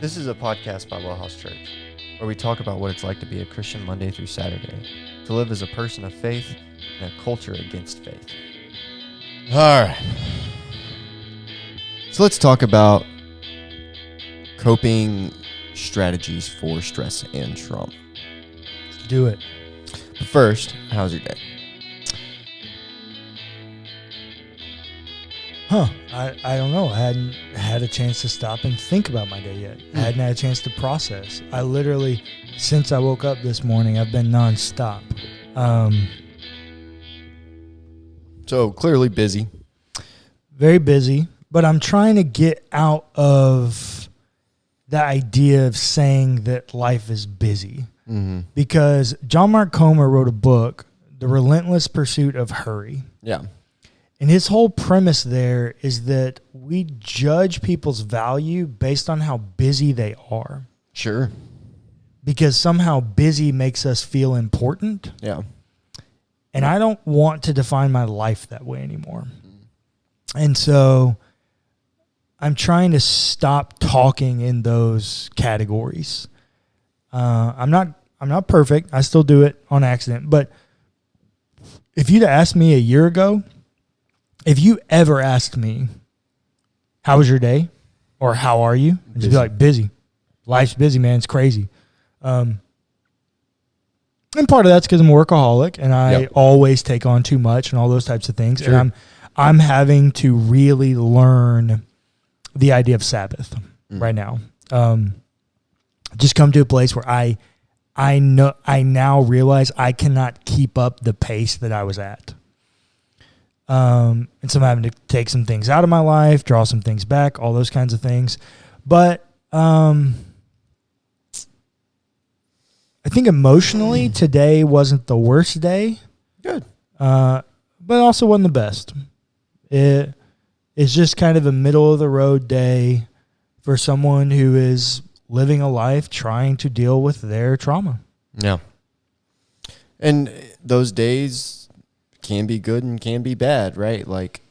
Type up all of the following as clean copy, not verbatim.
This is a podcast by WellHouse Church, where we talk about what it's like to be a Christian Monday through Saturday, to live as a person of faith in a culture against faith. All right. So let's talk about coping strategies for stress and trauma. Do it. But first, how's your day? I don't know. I hadn't had a chance to stop and think about my day yet. I hadn't had a chance to process. I literally, since I woke up this morning, I've been nonstop. So clearly busy. Very busy, but I'm trying to get out of the idea of saying that life is busy. Mm-hmm. Because John Mark Comer wrote a book, The Relentless Pursuit of Hurry. Yeah. And his whole premise there is that we judge people's value based on how busy they are. Sure. Because somehow busy makes us feel important. Yeah. And I don't want to define my life that way anymore. And so I'm trying to stop talking in those categories. I'm not perfect. I still do it on accident. But if you'd asked me a year ago, if you ever asked me, how was your day? Or how are you? I'd just be like, busy. Life's busy, man. It's crazy. And part of that's because I'm a workaholic and I always take on too much and all those types of things. Sure. And I'm having to really learn the idea of Sabbath right now. Just come to a place where I now realize I cannot keep up the pace that I was at. And so I'm having to take some things out of my life, draw some things back, all those kinds of things. But I think emotionally today wasn't the worst day. Good. But also wasn't the best. It's just kind of a middle of the road day for someone who is living a life trying to deal with their trauma. Yeah. And those days can be good and can be bad, right? Like,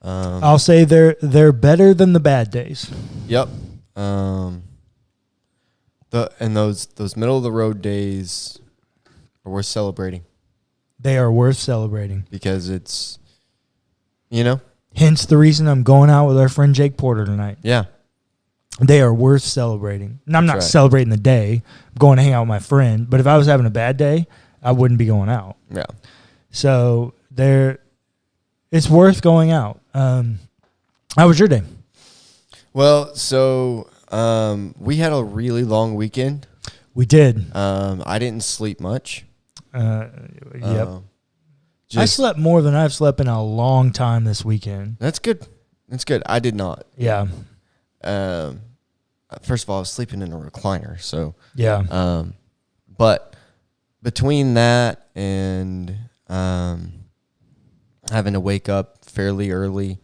I'll say they're better than the bad days. Yep. Those middle of the road days are worth celebrating. They are worth celebrating Because it's, Hence the reason I'm going out with our friend Jake Porter tonight. Yeah. They are worth celebrating. And I'm not celebrating the day. I'm going to hang out with my friend. But if I was having a bad day, I wouldn't be going out. Yeah. So it's worth going out. How was your day? Well, so we had a really long weekend. We did. I didn't sleep much. Yep. I slept more than I've slept in a long time this weekend. That's good. That's good. I did not. Yeah. First of all, I was sleeping in a recliner. So yeah. But between that and having to wake up fairly early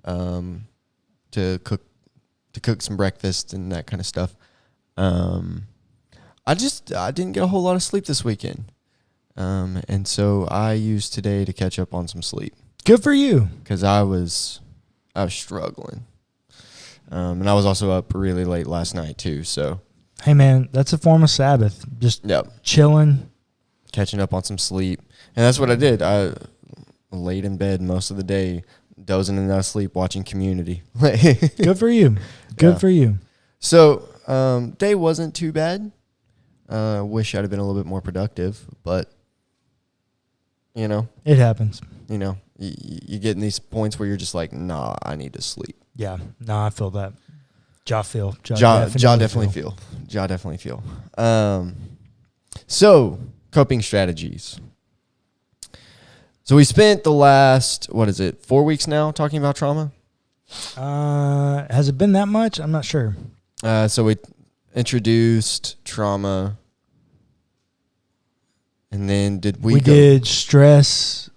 to cook some breakfast and that kind of stuff, I didn't get a whole lot of sleep this weekend. And so I used today to catch up on some sleep. Good for you. Because I was struggling. And I was also up really late last night too. So hey man, that's a form of Sabbath. Just chilling. Catching up on some sleep. And that's what I did. I laid in bed most of the day, dozing in that sleep, watching Community. Good for you. Good for you. So day wasn't too bad. Wish I'd have been a little bit more productive, but it happens. You get in these points where you're just like, nah, I need to sleep. Yeah, no, I feel that. Jaw definitely feel. So coping strategies. So we spent the last 4 weeks now talking about trauma. Has it been that much? I'm not sure. So we introduced trauma. And then we did stress,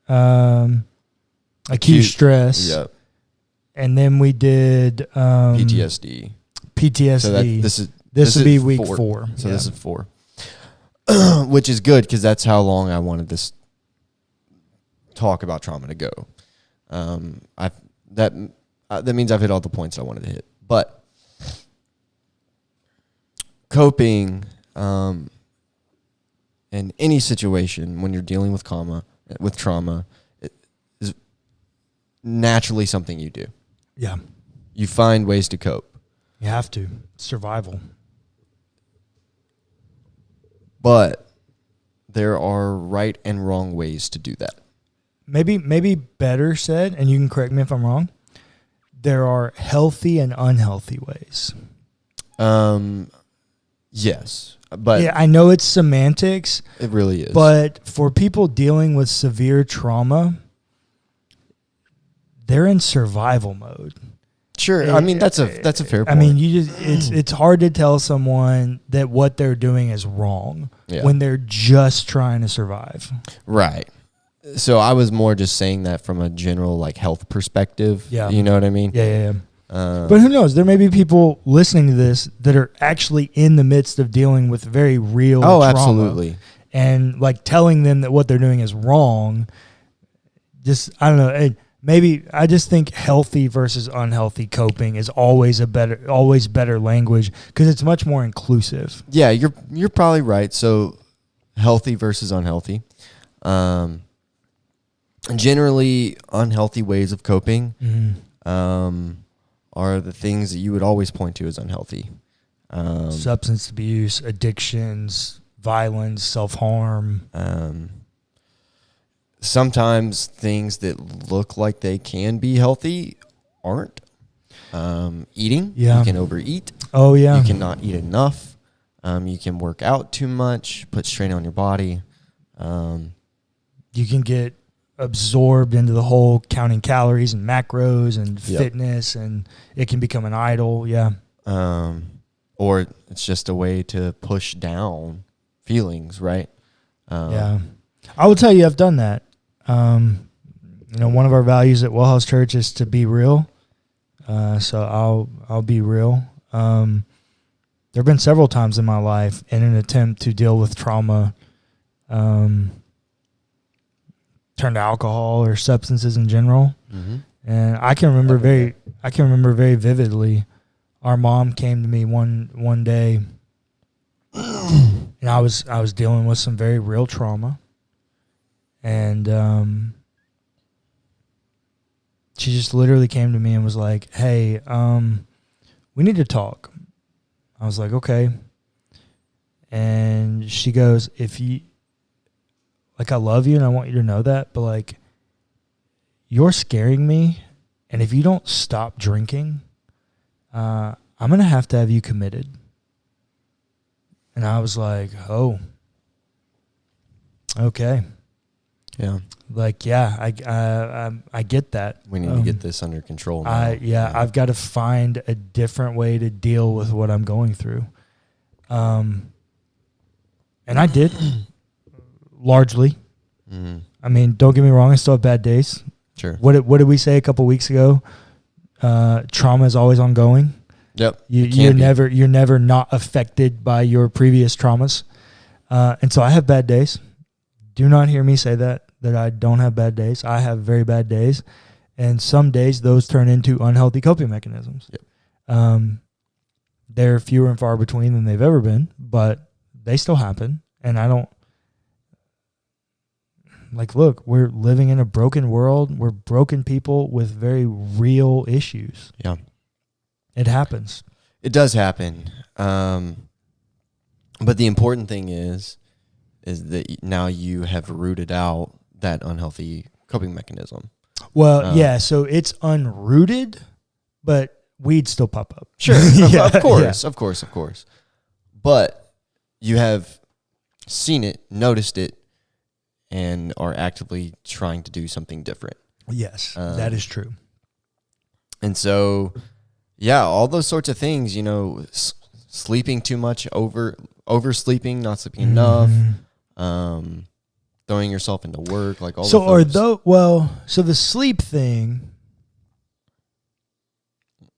acute stress. Yep. And then we did PTSD. So this would be week 4. So this is 4. Which is good because that's how long I wanted this talk about trauma to go. That means I've hit all the points I wanted to hit. But coping in any situation when you're dealing with trauma, it is naturally something you do. Yeah. You find ways to cope. You have to. Survival. But there are right and wrong ways to do that. Maybe better said, and you can correct me if I'm wrong, there are healthy and unhealthy ways. Yes. But yeah, I know it's semantics. It really is. But for people dealing with severe trauma, they're in survival mode. Sure. I mean, that's a fair point. I mean, it's hard to tell someone that what they're doing is wrong when they're just trying to survive. Right. So I was more just saying that from a general like health perspective. Yeah. You know what I mean? Yeah. But who knows? There may be people listening to this that are actually in the midst of dealing with very real trauma. Absolutely. And like telling them that what they're doing is wrong. Just, I don't know. Maybe I just think healthy versus unhealthy coping is always better language because it's much more inclusive. Yeah, you're probably right. So healthy versus unhealthy. Generally, unhealthy ways of coping are the things that you would always point to as unhealthy. Substance abuse, addictions, violence, self-harm. Sometimes things that look like they can be healthy aren't. Eating. Yeah. You can overeat. Oh, yeah. You cannot eat enough. You can work out too much, put strain on your body. You can get absorbed into the whole counting calories and macros and fitness, and it can become an idol. Yeah. Or it's just a way to push down feelings, right? Yeah. I will tell you, I've done that. One of our values at WellHouse Church is to be real. So I'll be real. There have been several times in my life in an attempt to deal with trauma, turn to alcohol or substances in general. Mm-hmm. And I can remember very vividly. Our mom came to me one day, and I was dealing with some very real trauma. And she just literally came to me and was like, "Hey, we need to talk." I was like, "Okay." And she goes, I love you and I want you to know that, but like, you're scaring me. And if you don't stop drinking, I'm going to have you committed." And I was like, "Oh, okay." Yeah. Like, yeah, I get that. We need to get this under control now. I've got to find a different way to deal with what I'm going through. And I did, largely. Mm-hmm. I mean, don't get me wrong, I still have bad days. Sure. What did we say a couple weeks ago? Trauma is always ongoing. Yep. You're never not affected by your previous traumas. And so I have bad days. Do not hear me say that I don't have bad days. I have very bad days. And some days those turn into unhealthy coping mechanisms. Yep. They're fewer and far between than they've ever been, but they still happen. And I don't, look, we're living in a broken world. We're broken people with very real issues. Yeah. It happens. It does happen. But the important thing is that now you have rooted out that unhealthy coping mechanism. Well, so it's unrooted, but weeds still pop up. Sure, of course. But you have seen it, noticed it, and are actively trying to do something different. Yes, that is true. And so, yeah, all those sorts of things, sleeping too much, oversleeping, not sleeping enough, throwing yourself into work, like all. So so the sleep thing,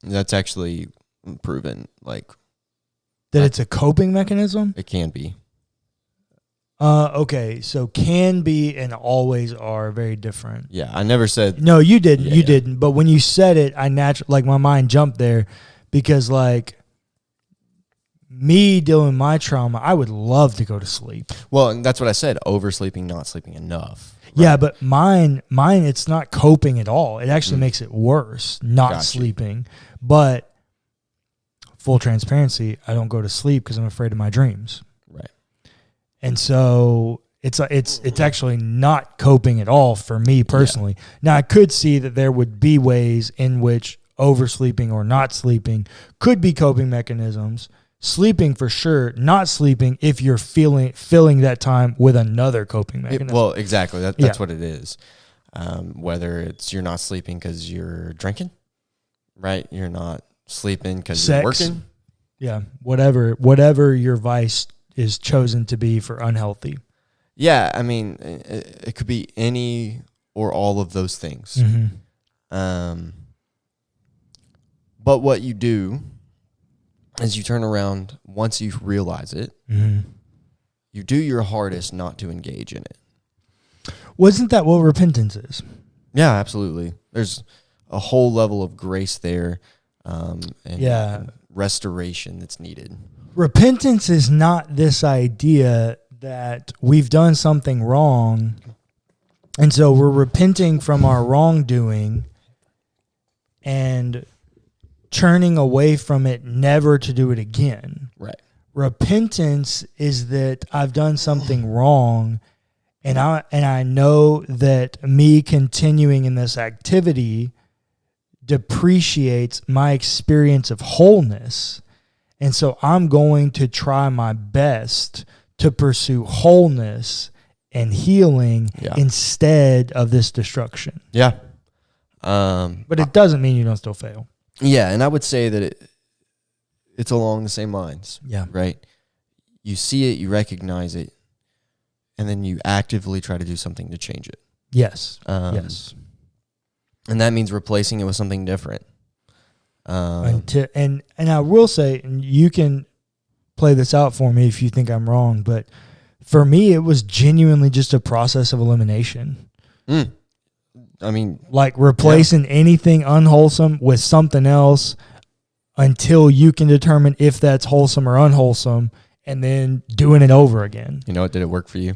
that's actually proven, that it's a coping mechanism. It can be. Okay, so can be and always are very different. Yeah, I never said. No, you didn't. You didn't. But when you said it, I naturally, my mind jumped there because, me dealing with my trauma, I would love to go to sleep. Well, and that's what I said, oversleeping, not sleeping enough. Right? Yeah, but mine, it's not coping at all. It actually makes it worse, not sleeping. But full transparency, I don't go to sleep because I'm afraid of my dreams. Right. And so it's actually not coping at all for me personally. Yeah. Now, I could see that there would be ways in which oversleeping or not sleeping could be coping mechanisms. Sleeping for sure, not sleeping if you're filling that time with another coping mechanism. Well, exactly. That's what it is. Whether it's you're not sleeping because you're drinking, right? You're not sleeping because you're working. Yeah, whatever your vice is chosen to be for unhealthy. Yeah, I mean, it could be any or all of those things. Mm-hmm. But what you do is you turn around once you realize it, you do your hardest not to engage in it. Wasn't that what repentance is? Yeah, absolutely. There's a whole level of grace there and restoration that's needed. Repentance is not this idea that we've done something wrong, and so we're repenting from our wrongdoing and turning away from it, never to do it again. Right. Repentance is that I've done something wrong, and I know that me continuing in this activity depreciates my experience of wholeness. And so I'm going to try my best to pursue wholeness and healing instead of this destruction. Yeah. But it doesn't mean you don't still fail. Yeah, and I would say that it's along the same lines. Yeah. Right? You see it, you recognize it, and then you actively try to do something to change it. Yes. Yes. And that means replacing it with something different. And I will say, and you can play this out for me if you think I'm wrong, but for me, it was genuinely just a process of elimination. I mean, like replacing anything unwholesome with something else until you can determine if that's wholesome or unwholesome, and then doing it over again. You know what? Did it work for you?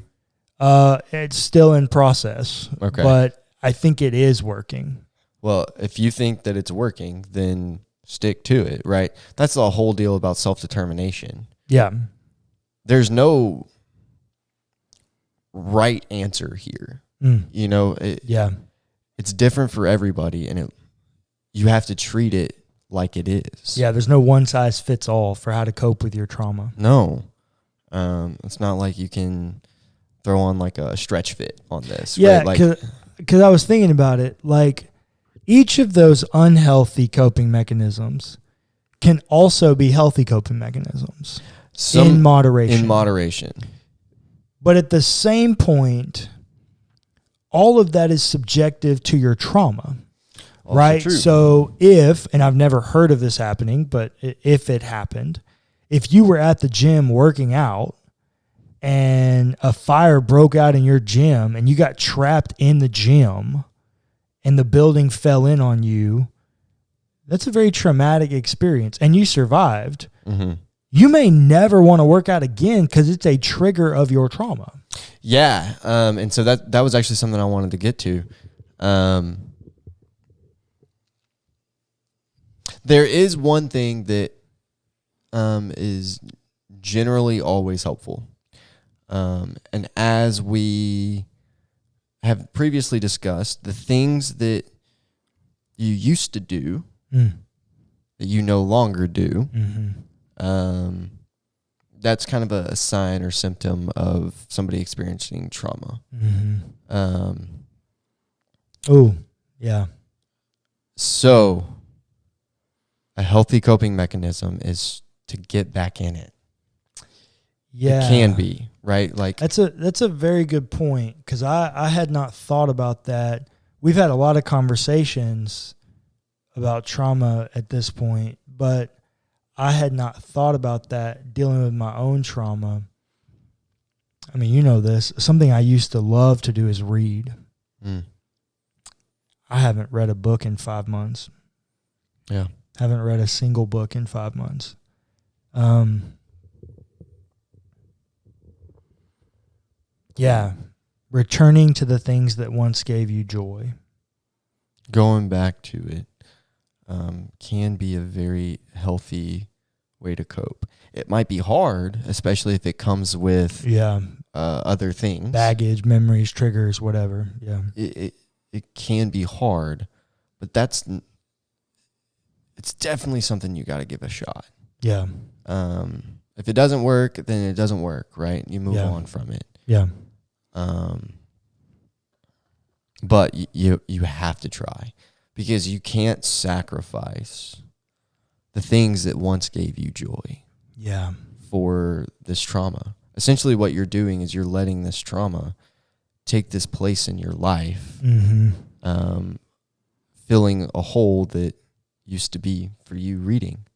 It's still in process. Okay. But I think it is working. Well, if you think that it's working, then stick to it, right? That's the whole deal about self-determination. Yeah. There's no right answer here. You know, it's different for everybody, and you have to treat it like it is. Yeah, there's no one size fits all for how to cope with your trauma. No. It's not like you can throw on like a stretch fit on this. Yeah, right? Like, because I was thinking about it, like each of those unhealthy coping mechanisms can also be healthy coping mechanisms in moderation. In moderation. But at the same point, all of that is subjective to your trauma, also right? True. So if, and I've never heard of this happening, but if it happened, if you were at the gym working out and a fire broke out in your gym and you got trapped in the gym and the building fell in on you, that's a very traumatic experience, and you survived. Mm-hmm. You may never want to work out again because it's a trigger of your trauma. Yeah, and so that was actually something I wanted to get to. There is one thing that is generally always helpful. And as we have previously discussed, the things that you used to do that you no longer do, that's kind of a sign or symptom of somebody experiencing trauma. Oh, yeah. So a healthy coping mechanism is to get back in it. Yeah. It can be, right? Like that's a very good point, because I had not thought about that. We've had a lot of conversations about trauma at this point, but I had not thought about that dealing with my own trauma. I mean, you know this. Something I used to love to do is read. I haven't read a book in 5 months. Yeah. Haven't read a single book in 5 months. Yeah. Returning to the things that once gave you joy. Going back to it can be a very healthy way to cope. It might be hard, especially if it comes with other things. Baggage, memories, triggers, whatever. Yeah. It can be hard, but it's definitely something you got to give a shot. Yeah. If it doesn't work, then it doesn't work, right? You move on from it. Yeah. But you have to try, because you can't sacrifice the things that once gave you joy. Yeah. For this trauma. Essentially what you're doing is you're letting this trauma take this place in your life, filling a hole that used to be for you reading.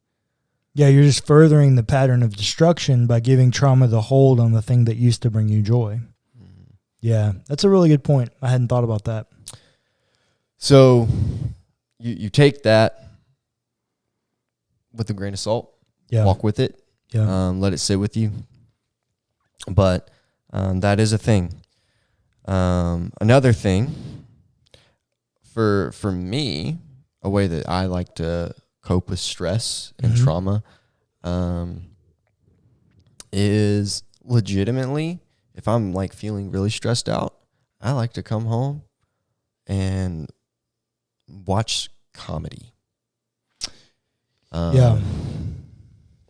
Yeah, you're just furthering the pattern of destruction by giving trauma the hold on the thing that used to bring you joy. Yeah, that's a really good point. I hadn't thought about that. So you take that with a grain of salt, walk with it, let it sit with you. But that is a thing. Another thing, for me, a way that I like to cope with stress and trauma is legitimately, if I'm like feeling really stressed out, I like to come home and watch comedy.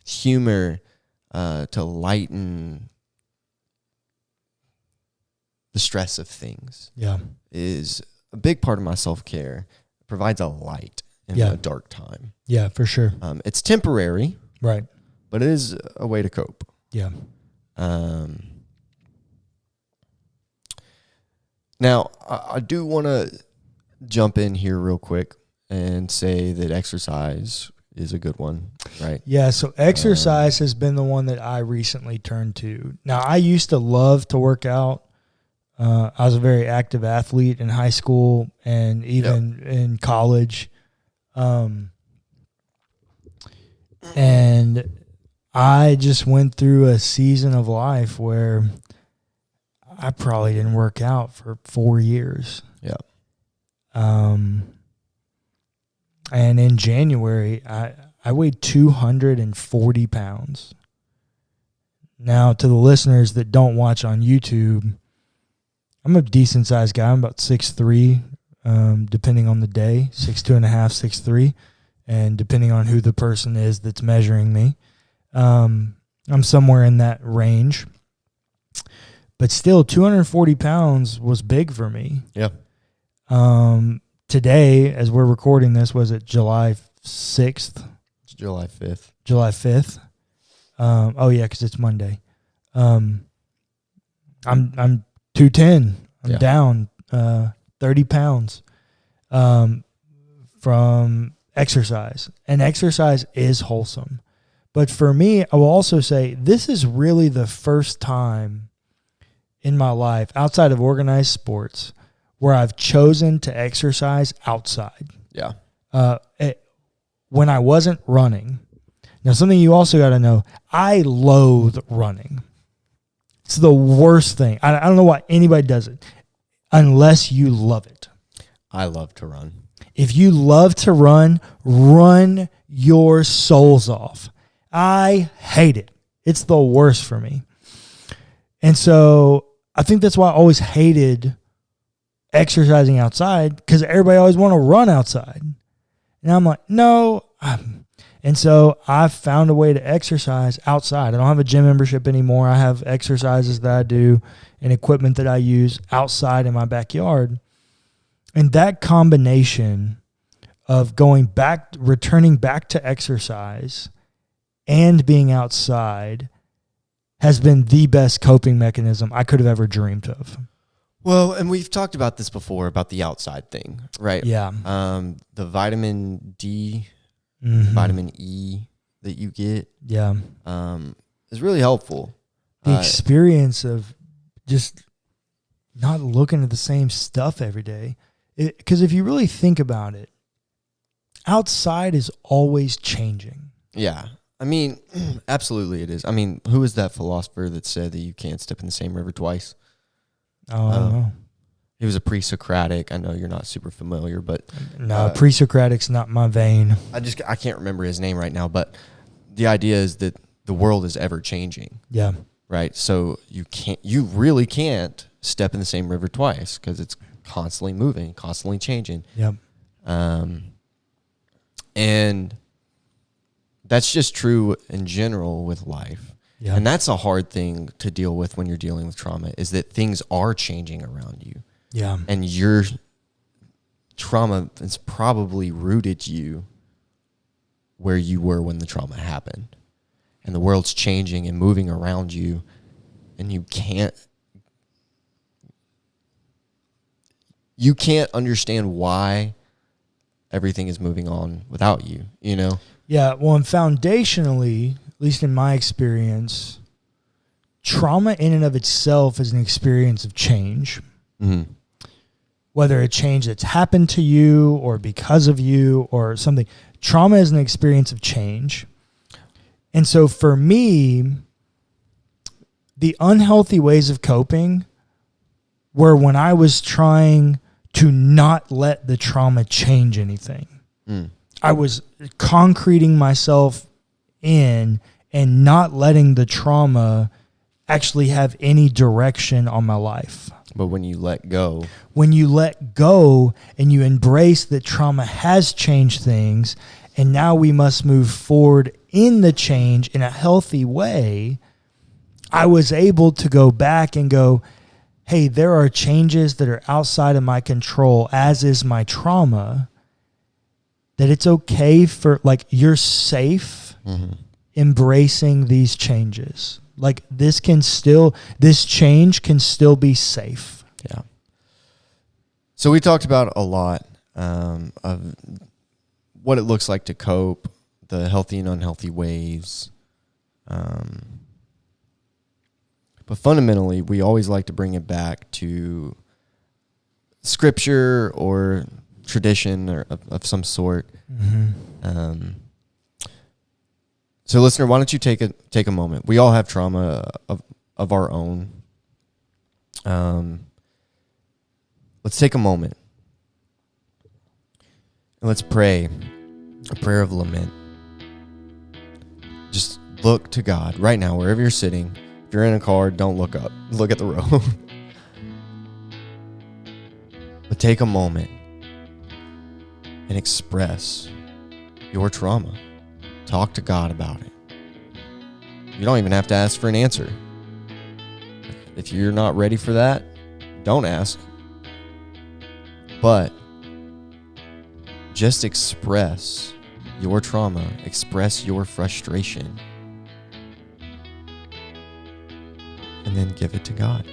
Humor to lighten the stress of things is a big part of my self-care. It provides a light in a dark time. Yeah, for sure. It's temporary, right? But it is a way to cope. Yeah. Now, I do want to jump in here real quick and say that exercise is a good one, right? Yeah, so exercise has been the one that I recently turned to. Now, I used to love to work out. I was a very active athlete in high school and even in college. And I just went through a season of life where I probably didn't work out for 4 years. Yeah. And in January, I weighed 240 pounds. Now, to the listeners that don't watch on YouTube, I'm a decent-sized guy. I'm about 6'3", depending on the day, 6'2.5", 6'3", and depending on who the person is that's measuring me. I'm somewhere in that range. But still, 240 pounds was big for me. Yeah. Today, as we're recording this, was it July 6th? It's July 5th. July 5th. Because it's Monday. I'm 210. I'm down 30 pounds from exercise. And exercise is wholesome. But for me, I will also say this is really the first time in my life, outside of organized sports, where I've chosen to exercise outside. Yeah. When I wasn't running. Now, something you also got to know, I loathe running. It's the worst thing. I don't know why anybody does it unless you love it. I love to run. If you love to run, run your souls off. I hate it. It's the worst for me. And so I think that's why I always hated exercising outside, because everybody always want to run outside. And I'm like, no. And so I've found a way to exercise outside. I don't have a gym membership anymore. I have exercises that I do and equipment that I use outside in my backyard. And that combination of returning back to exercise and being outside has been the best coping mechanism I could have ever dreamed of. Well, and we've talked about this before, about the outside thing, right? Yeah. The vitamin D, vitamin E that you get is really helpful. The experience of just not looking at the same stuff every day. Because if you really think about it, outside is always changing. Yeah. I mean, absolutely it is. I mean, who is that philosopher that said that you can't step in the same river twice? Oh, I don't know. He was a pre-Socratic. I know you're not super familiar, but No, pre-Socratic's not my vein. I can't remember his name right now, but the idea is that the world is ever changing. Yeah. Right. So you really can't step in the same river twice because it's constantly moving, constantly changing. Yep. And that's just true in general with life. Yep. And that's a hard thing to deal with when you're dealing with trauma, is that things are changing around you. Yeah. And your trauma has probably rooted you where you were when the trauma happened. And the world's changing and moving around you, and you can't understand why everything is moving on without you, you know? Yeah, well, and foundationally, at least in my experience, trauma in and of itself is an experience of change. Mm-hmm. Whether a change that's happened to you or because of you or something. Trauma is an experience of change. And so for me, the unhealthy ways of coping were when I was trying to not let the trauma change anything. I was concreting myself in and not letting the trauma actually have any direction on my life. But when you let go and you embrace that trauma has changed things, and now we must move forward in the change in a healthy way, I was able to go back and go, hey, there are changes that are outside of my control, as is my trauma, that it's okay for, like, you're safe embracing these changes. Like, this change can still be safe. Yeah. So we talked about a lot of what it looks like to cope, the healthy and unhealthy ways. But fundamentally, we always like to bring it back to scripture or tradition or of some sort. So listener, why don't you take a moment? We all have trauma of our own. Let's take a moment and let's pray a prayer of lament. Just look to God right now, wherever you're sitting. If you're in a car, don't look up. Look at the road. But take a moment and express your trauma. Talk to God about it. You don't even have to ask for an answer. If you're not ready for that, don't ask. But just express your trauma, express your frustration, and then give it to God.